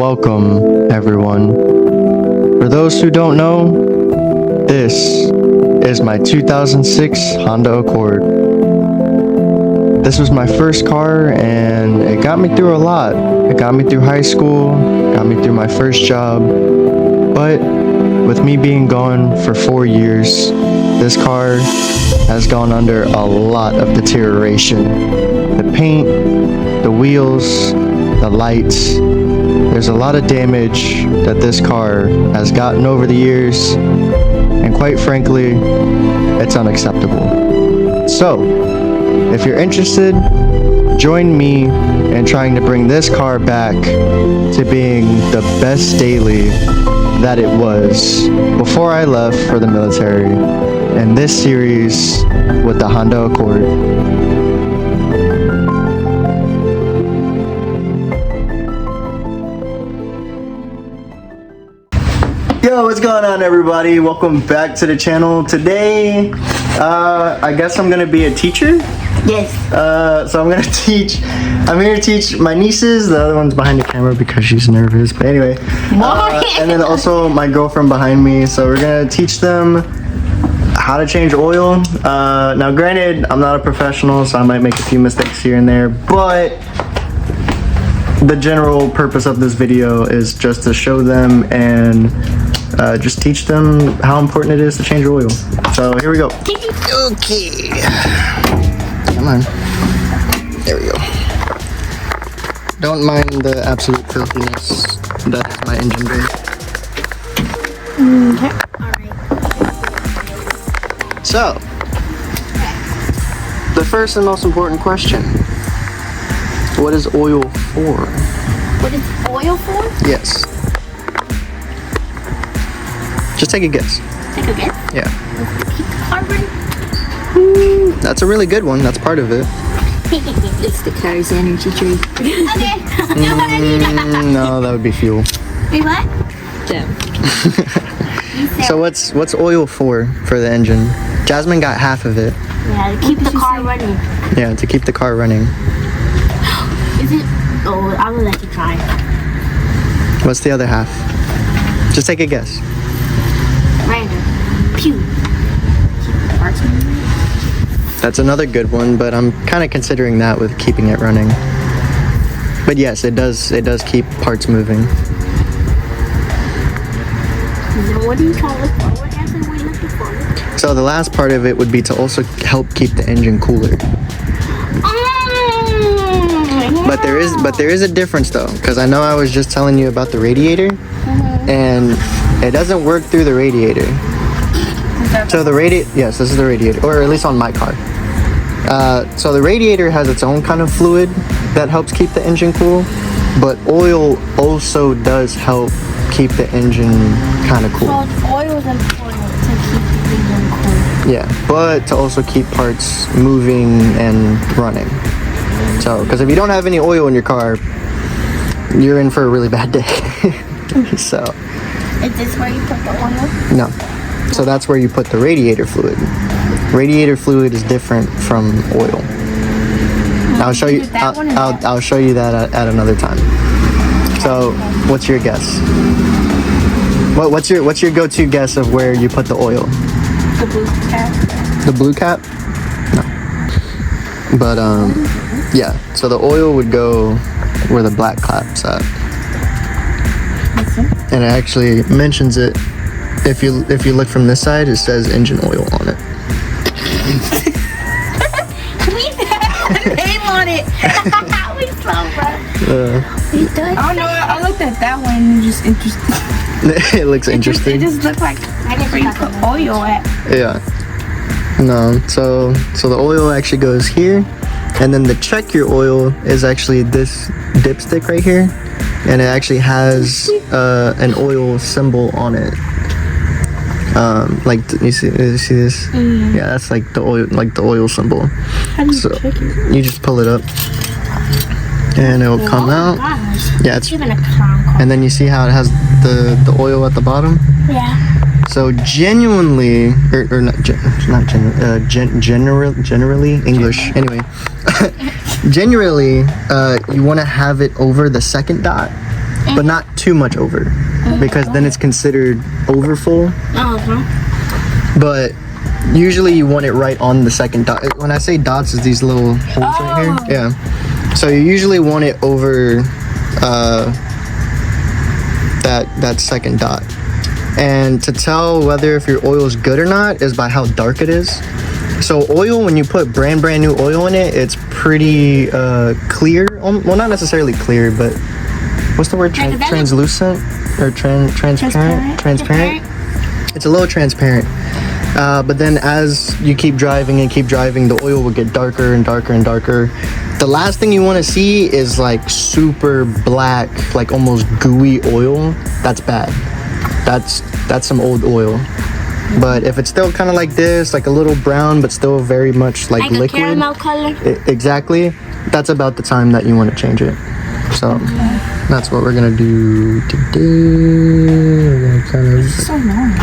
Welcome, everyone. For those who don't know, this is my 2006 Honda Accord. This was my first car and it got me through a lot. It got me through high school, got me through my first job, but with me being gone for 4 years, this car has gone under a lot of deterioration. The paint, the wheels, the lights. There's a lot of damage that this car has gotten over the years, and quite frankly, it's unacceptable. So, if you're interested, join me in trying to bring this car back to being the best daily that it was before I left for the military in this series with the Honda Accord. Yo, what's going on, everybody? Welcome back to the channel. Today, I guess I'm gonna be a teacher. Yes. So I'm here to teach my nieces. The other one's behind the camera because she's nervous. But anyway, and then also my girlfriend behind me. So we're gonna teach them how to change oil. Now, granted, I'm not a professional, so I might make a few mistakes here and there, but the general purpose of this video is just to show them and just teach them how important it is to change your oil. So here we go. Okay. Come on. There we go. Don't mind the absolute filthiness that is my engine bay. Okay. Alright. So, the first and most important question. What is oil for? What is oil for? Yes. Just take a guess. Take a guess? Yeah. Keep the car running. That's a really good one. That's part of it. It's the car's energy drink. Okay. No, that would be fuel. Wait, what? So what's oil for the engine? Jasmine got half of it. Yeah, to keep the car running. Yeah, to keep the car running. Is it? Oh, I will let you try. What's the other half? Just take a guess. Random. Pew. Keep the parts moving. That's another good one, but I'm kind of considering that with keeping it running. But yes, it does keep parts moving. Then what do you call it? What answer are we looking for? So the last part of it would be to also help keep the engine cooler. But there is a difference though, because I know I was just telling you about the radiator, and it doesn't work through the radiator. So the yes, this is the radiator, or at least on my car. So the radiator has its own kind of fluid that helps keep the engine cool, but oil also does help keep the engine kind of cool. So oil is important to keep the engine cool. Yeah, but to also keep parts moving and running. So, because if you don't have any oil in your car, you're in for a really bad day. So. Is this where you put the oil? No. So that's where you put the radiator fluid. Radiator fluid is different from oil. I'll show you. I'll show you that at another time. So, what's your guess? What's your go-to guess of where you put the oil? The blue cap. The blue cap? No. But yeah. So the oil would go where the black cap's at, and it actually mentions it. If you look from this side, it says engine oil on it. We have a name on it. We so bad. Oh no, I looked at that one and just interesting. It looks interesting. It just looked like where you put oil at. Yeah. No, so the oil actually goes here, and then the check your oil is actually this dipstick right here, and it actually has an oil symbol on it. Like you see this? Mm. Yeah, that's like the oil symbol. How do you check it? You just pull it up, and it'll come out. Gosh. Yeah, it's even a clown car. And then you see how it has the oil at the bottom. Yeah. So genuinely, or not generally English. Anyway, generally, you want to have it over the second dot. but not too much over, because then it's considered overfull. But usually you want it right on the second dot. When I say dots, is these little holes right here. Yeah. So you usually want it over that second dot. And to tell whether if your oil is good or not is by how dark it is. So oil, when you put brand new oil in it, it's pretty clear. Well, not necessarily clear, but what's the word? Translucent or transparent? Transparent. It's a little transparent. But then as you keep driving, the oil will get darker and darker and darker. The last thing you want to see is like super black, like almost gooey oil. That's bad. That's some old oil. But if it's still kind of like this, like a little brown, but still very much like liquid, a caramel color. Exactly. That's about the time that you want to change it. So that's what we're gonna do today. We're gonna kind of, so long.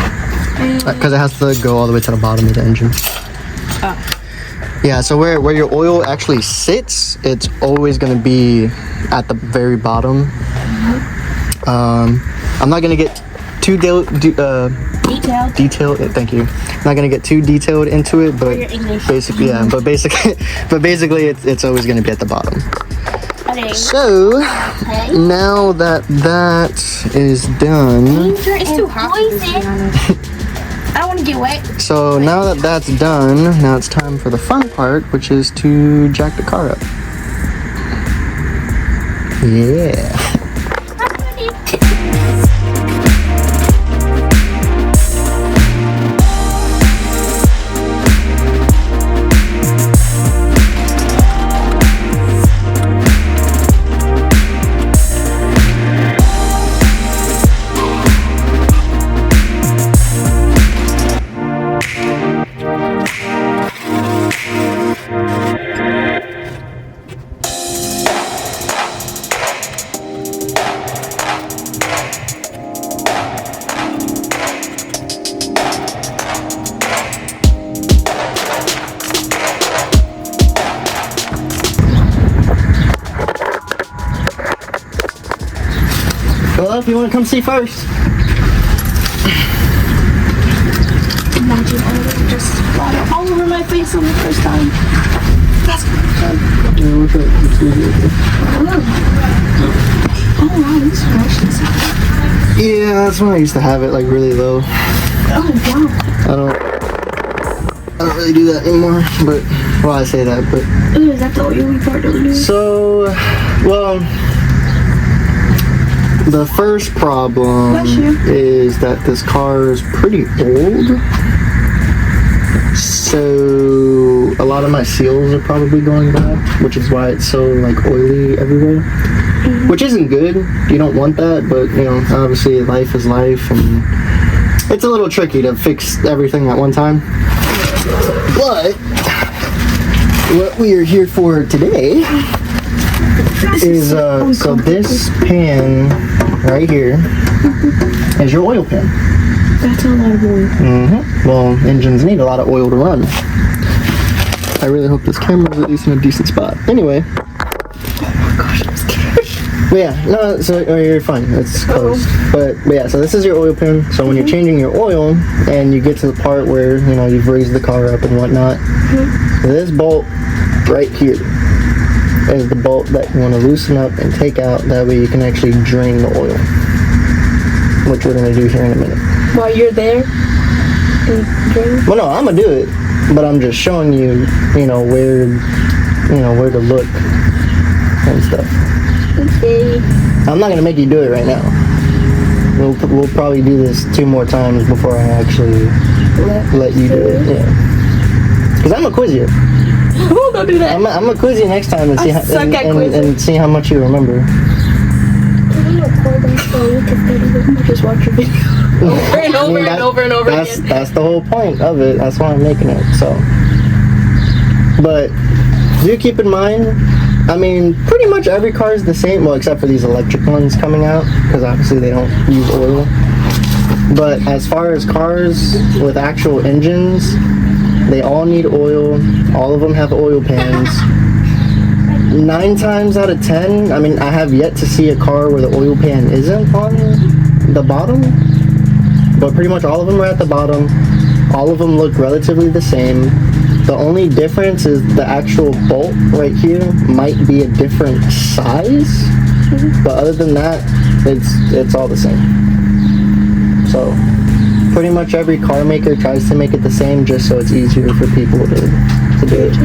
because it has to go all the way to the bottom of the engine. Yeah, so where your oil actually sits, it's always going to be at the very bottom. I'm not going to get too detailed. Thank you. I'm not going to get too detailed into it, but basically, yeah. But basically, it's always going to be at the bottom. So now that is done. It's too hot. I don't want to get wet. So now that that's done, now it's time for the fun part, which is to jack the car up. Yeah. Well, if you want to come see first. Imagine I just water all over my face on the first time. That's good. Oh wow, this is Yeah, that's when I used to have it like really low. Oh wow. I don't really do that anymore, but well, I say that, but. Ooh, is that the oily part of it? So, well. The first problem is that this car is pretty old, so a lot of my seals are probably going bad, which is why it's so like oily everywhere, which isn't good. You don't want that, but you know, obviously life is life, and it's a little tricky to fix everything at one time. But what we are here for today is so this pan right here is your oil pan. That's a lot of oil. Well, engines need a lot of oil to run. I really hope this camera is at least in a decent spot. Anyway. Oh my gosh, I'm scared. But yeah, no, so you're fine. It's closed. But yeah, so this is your oil pan. So when you're changing your oil and you get to the part where, you know, you've raised the car up and whatnot, this bolt right here is the bolt that you want to loosen up and take out. That way you can actually drain the oil, which we're going to do here in a minute. While you're there? Well, no, I'm going to do it, but I'm just showing you, you know, where to look and stuff. Okay. I'm not going to make you do it right now. We'll probably do this 2 more times before I actually let you do it. Yeah. Because I'm going to quiz you. Don't do that. I'm gonna quiz you next time and see and see how much you remember. Can you record that so we can just watch your video over and over again? That's the whole point of it. That's why I'm making it. So, but do keep in mind, I mean, pretty much every car is the same. Well, except for these electric ones coming out, because obviously they don't use oil. But as far as cars with actual engines, they all need oil. All of them have oil pans. 9 times out of 10, I mean, I have yet to see a car where the oil pan isn't on the bottom, but pretty much all of them are at the bottom. All of them look relatively the same. The only difference is the actual bolt right here might be a different size, but other than that, it's all the same. So pretty much every car maker tries to make it the same just so it's easier for people to do it.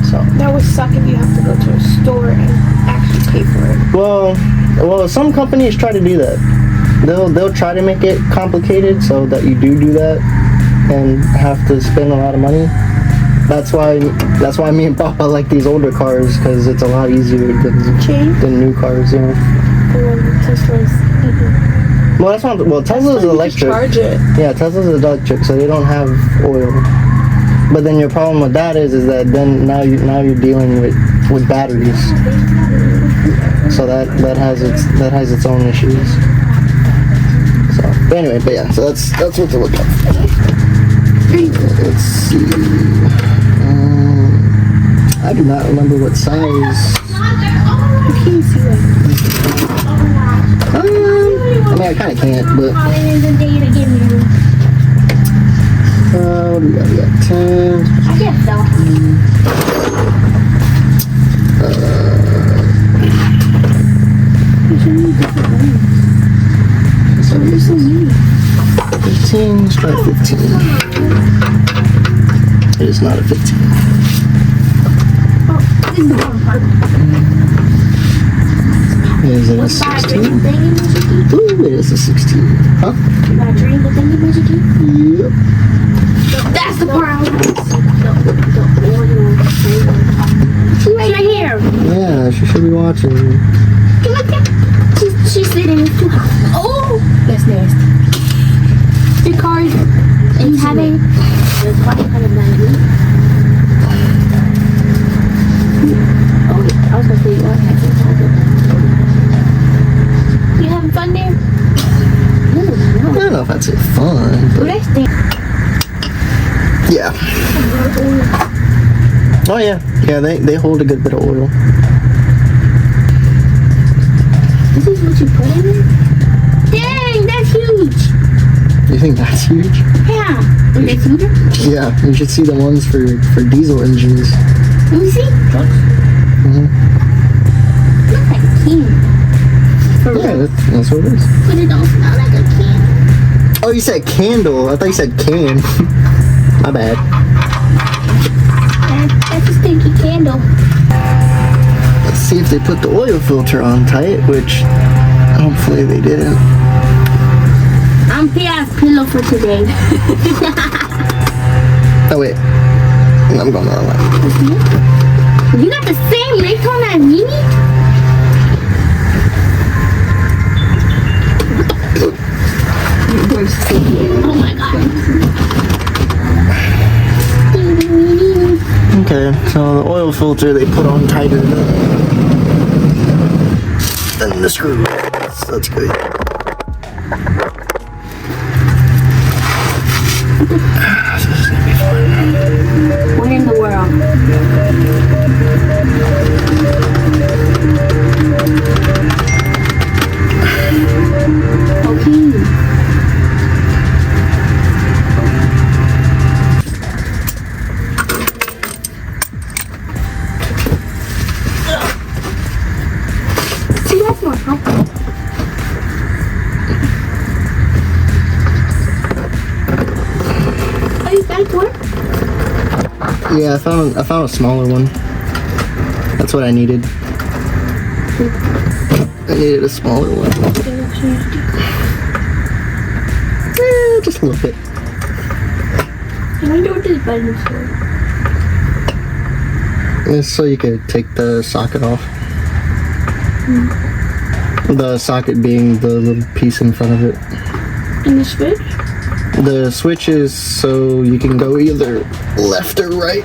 So that would suck if you have to go to a store and actually pay for it. Well, some companies try to do that. They'll try to make it complicated so that you do that and have to spend a lot of money. That's why me and Papa like these older cars, because it's a lot easier than new cars, you know. Well, that's not. Well, Tesla's electric. Charge it. Yeah, Tesla's electric, so they don't have oil. But then your problem with that is that then now you're dealing with batteries. So that has its own issues. So, but anyway, so that's what to look at. Let's see. I do not remember what size. You can't see that. I mean, I kind of can't, but. What do we got? We got 10. I can't tell. So 15, let's try 15. It is not a 15. Oh, this is the wrong part. Is it a 16? Ooh, it is a 16. Huh? You got a drink with any magic? Yep. That's the part I was. She's right here. Yeah, she should be watching. She's sitting. It's too hot. Oh, that's nasty. Your card. And you have it. Oh, I was gonna say you are having fun. You having fun there? I don't know if I'd say fun, but yeah. Oh yeah, they hold a good bit of oil. This is what you put in it? Dang, that's huge. You think that's huge? Yeah. Is that huge? Yeah, you should see the ones for diesel engines. Let me see. Trucks? Looks like a can. For Yeah, real. that's what it is. But it don't smell like a can. Oh, you said candle. I thought you said can. My bad. That's a stinky candle. Let's see if they put the oil filter on tight, which hopefully they didn't. I'm Pia's pillow for today. Oh wait, I'm going the wrong way. You got the same ringtone as me? Oh my god. Okay, so the oil filter they put on tighter than the screw. That's good. This is gonna be fun. What in the world? Okay. See, that's more helpful. Oh, you got it to work? Yeah, I found a smaller one. That's what I needed. I needed a smaller one. Just a little bit. I wonder what this button is for. It's so you could take the socket off. The socket being the little piece in front of it. And the switch? The switch is so you can go either left or right.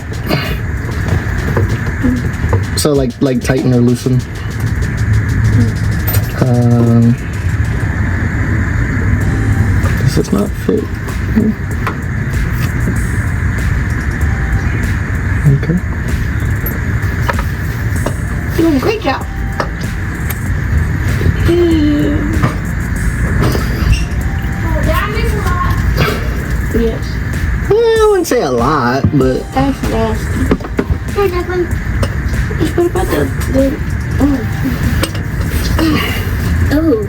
So like tighten or loosen. This does not fit. Okay. Doing a great job. Oh, did I miss a lot? Yes. I wouldn't say a lot, but That's nasty. Here, Declan. Just put it about the oh.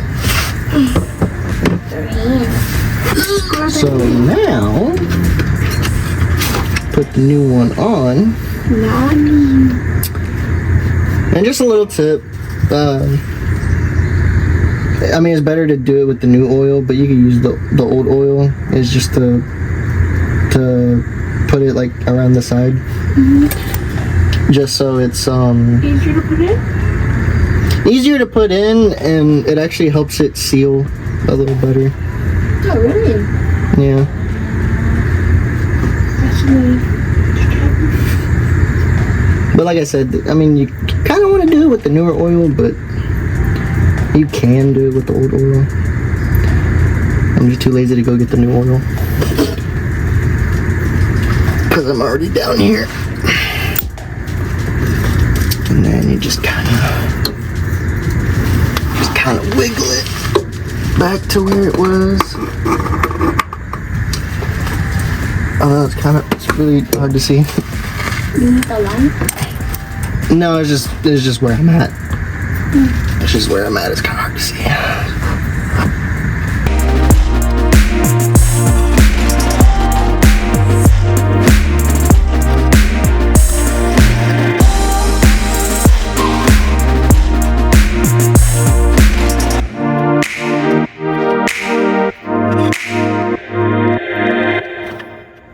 Their hand. so now put the new one on. Nani. And just a little tip. I mean, it's better to do it with the new oil, but you can use the old oil. It's just to put it like around the side, just so it's Easier to put in? easier to put in, and it actually helps it seal a little better. Oh, really? Yeah. That's really... But like I said, I mean, you kind of want to do it with the newer oil, but you can do it with the old oil. I'm just too lazy to go get the new oil because I'm already down here. And then you just kind of wiggle it back to where it was. It's really hard to see. You need the line? No, it's just where I'm at. It's just where I'm at. It's kind of hard to see.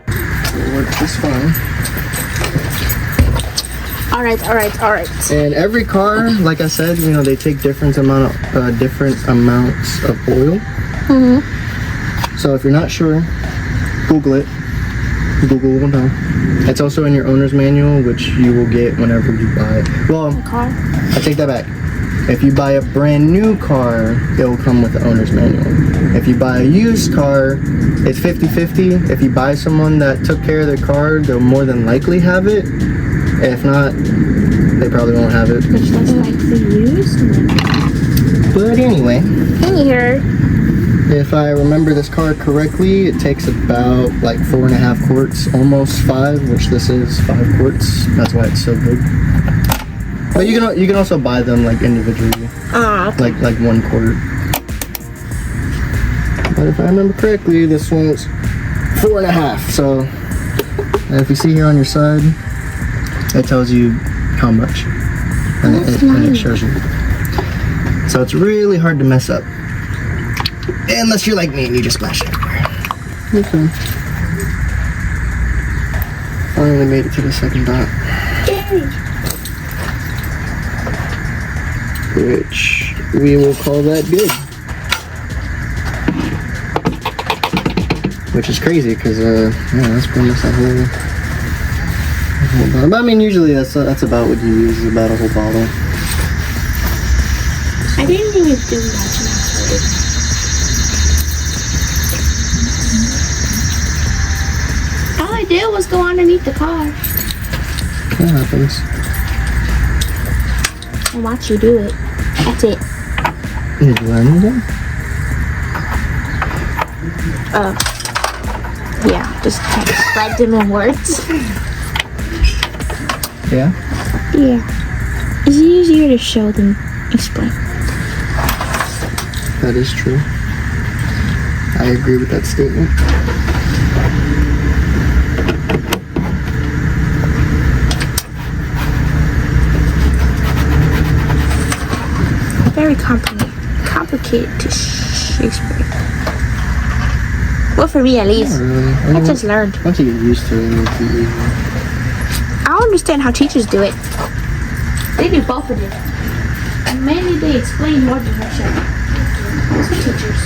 It works just fine. All right. And every car, like I said, you know, they take different amounts of oil. So if you're not sure, Google it. Google one time. It's also in your owner's manual, which you will get whenever you buy it. Well, Car? I take that back. If you buy a brand new car, it will come with the owner's manual. If you buy a used car, it's 50-50. If you buy someone that took care of their car, they'll more than likely have it. If not, they probably won't have it. Which that's like the used. But anyway, Here. if I remember this car correctly, it takes about like 4.5 quarts, almost 5, which this is 5 quarts. That's why it's so big. But you can also buy them like individually, Okay. like 1 quart. But if I remember correctly, this one's 4.5. So if you see here on your side, it tells you how much, and it shows you. So it's really hard to mess up, unless you're like me and you just splash it everywhere. Okay. Finally made it to the second dot, which we will call that good. Which is crazy because yeah, that's pretty much the whole bottle. But I mean, usually that's about what you use, is about a whole bottle. I didn't even do much when I started. All I did was go underneath the car That happens. and watch you do it. That's it. Did you learn anything? Yeah, just kind of describe them in words. Yeah. Yeah. It's easier to show than explain. That is true. I agree with that statement. Very complicated to explain. Well, for me at least. Not really. I just learned. Once you get used to it, it'll be easier. I don't understand how teachers do it. They do both of it. Mainly they explain more than they show. Those are teachers.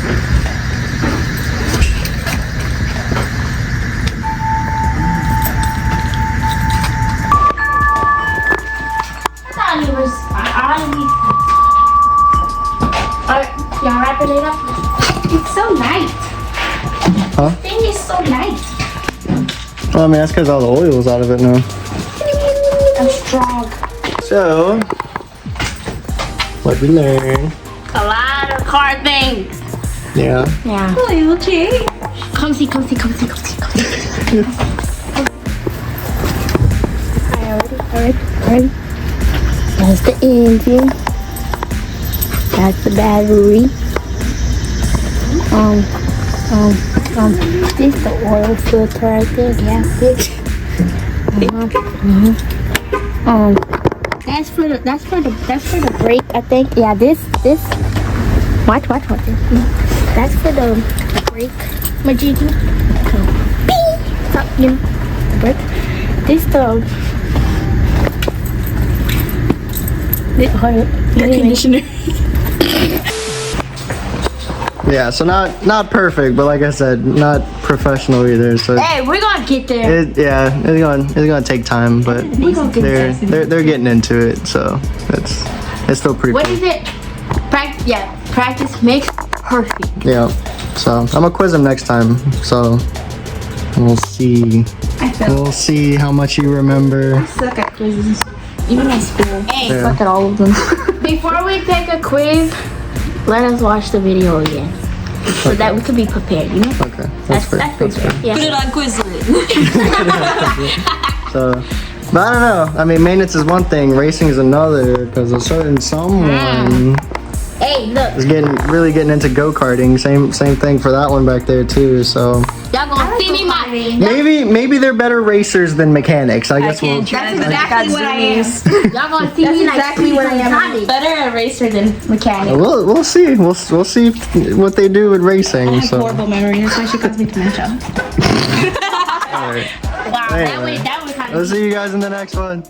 I thought it was y'all wrapping it up? It's so light. Huh? The thing is so light. Well, I mean, that's because all the oil's out of it now. I'm strong. So, what we learned. A lot of car things. Yeah. Yeah. Little change. Come see. Alright, ready. That's the engine. That's the battery. This is the oil filter, I think. Yeah, this. That's for the brake, I think. Yeah, this. Watch this. That's for the brake. Majiggy. Bing! Stop, brake. This the conditioner. Yeah, so not perfect, but like I said, not professional either. So Hey, we're gonna get there. it's gonna take time, but they're getting into it, so it's still pretty What cool. is it? Practice makes perfect. Yeah. So I'm gonna quiz him next time. So we'll see. We'll see how much you remember. Suck at quizzes. Even at school. Hey, Yeah. suck at all of them. Before we take a quiz, let us watch the video again. So that we could be prepared, you know? Okay. That's fair. That's That's fair. fair. Yeah. Put it on Quizlet. So, but I don't know. I mean, maintenance is one thing, racing is another. Because a certain someone Hey, look. is really getting into go-karting. Same thing for that one back there too. So Y'all gonna see me my maybe they're better racers than mechanics. I guess we'll. That's exactly what I am. Y'all gonna see me like exactly what I am. Tommy. Better a racer than mechanic. We'll see. We'll see what they do with racing. I have So. horrible memory. That's why she calls me dementia. All right. Wow, Anyway. that way kind of. I'll see you guys in the next one.